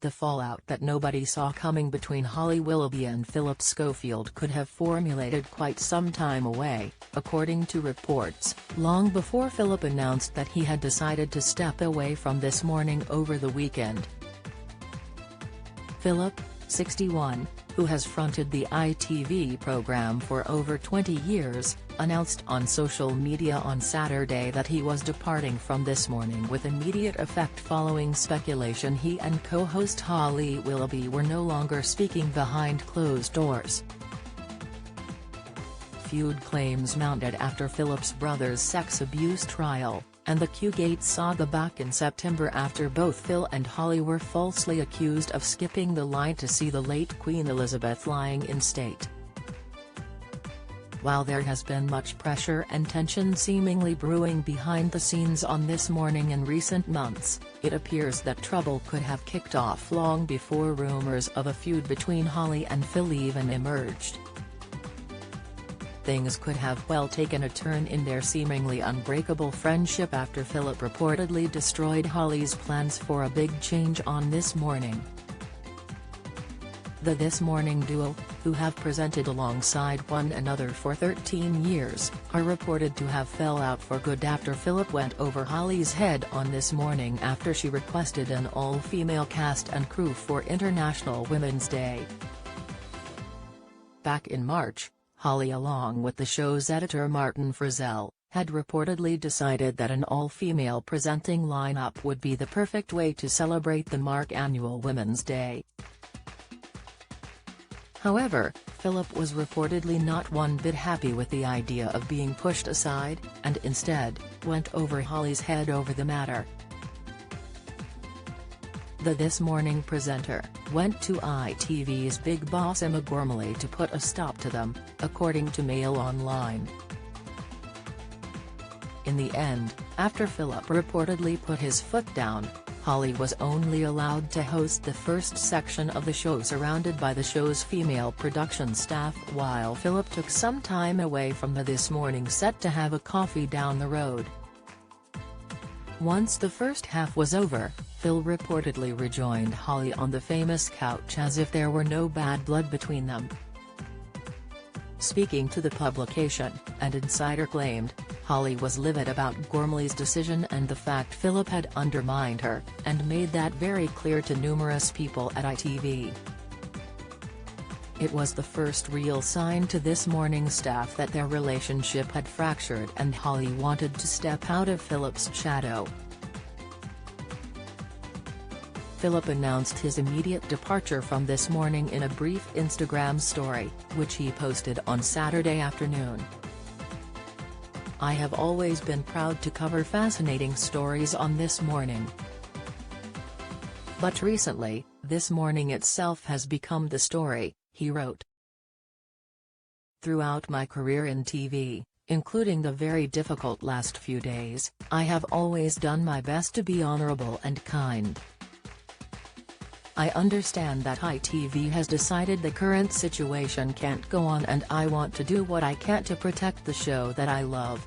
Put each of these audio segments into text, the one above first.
the fallout that nobody saw coming between Holly Willoughby and Philip Schofield could have formulated quite some time away, according to reports, long before Philip announced that he had decided to step away from This Morning over the weekend. Philip, 61, who has fronted the ITV program for over 20 years, announced on social media on Saturday that he was departing from This Morning with immediate effect following speculation he and co-host Holly Willoughby were no longer speaking behind closed doors. Feud claims mounted after Philip's brother's sex abuse trial, and the Q-Gate saga back in September after both Phil and Holly were falsely accused of skipping the line to see the late Queen Elizabeth lying in state. While there has been much pressure and tension seemingly brewing behind the scenes on This Morning in recent months, it appears that trouble could have kicked off long before rumors of a feud between Holly and Phil even emerged. Things could have well taken a turn in their seemingly unbreakable friendship after Philip reportedly destroyed Holly's plans for a big change on This Morning. The This Morning duo, who have presented alongside one another for 13 years, are reported to have fell out for good after Philip went over Holly's head on This Morning after she requested an all-female cast and crew for International Women's Day. Back in March, Holly, along with the show's editor Martin Frizzell, had reportedly decided that an all-female presenting lineup would be the perfect way to celebrate the March annual Women's Day. However, Philip was reportedly not one bit happy with the idea of being pushed aside, and instead, went over Holly's head over the matter. The This Morning presenter went to ITV's Big Boss Emma Gormley to put a stop to them, according to Mail Online. In the end, after Philip reportedly put his foot down, Holly was only allowed to host the first section of the show surrounded by the show's female production staff while Philip took some time away from the This Morning set to have a coffee down the road. Once the first half was over, Phil reportedly rejoined Holly on the famous couch as if there were no bad blood between them. Speaking to the publication, an insider claimed, Holly was livid about Gormley's decision and the fact Philip had undermined her, and made that very clear to numerous people at ITV. It was the first real sign to This Morning staff that their relationship had fractured and Holly wanted to step out of Philip's shadow. Philip announced his immediate departure from This Morning in a brief Instagram story, which he posted on Saturday afternoon. "I have always been proud to cover fascinating stories on This Morning. But recently, This Morning itself has become the story," he wrote. "Throughout my career in TV, including the very difficult last few days, I have always done my best to be honorable and kind. I understand that ITV has decided the current situation can't go on and I want to do what I can to protect the show that I love.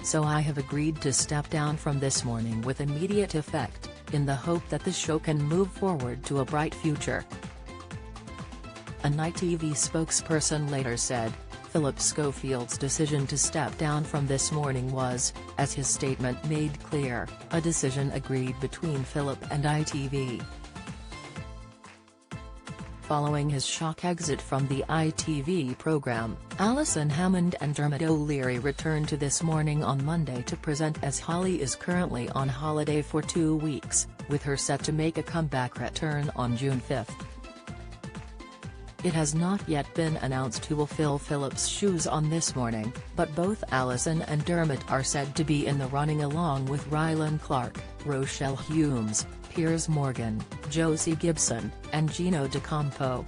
So I have agreed to step down from This Morning with immediate effect, in the hope that the show can move forward to a bright future." An ITV spokesperson later said, Philip Schofield's decision to step down from This Morning was, as his statement made clear, a decision agreed between Philip and ITV. Following his shock exit from the ITV program, Alison Hammond and Dermot O'Leary returned to This Morning on Monday to present as Holly is currently on holiday for 2 weeks, with her set to make a comeback return on June 5. It has not yet been announced who will fill Philip's shoes on This Morning, but both Alison and Dermot are said to be in the running along with Rylan Clark, Rochelle Humes, Piers Morgan, Josie Gibson, and Gino D'Acampo.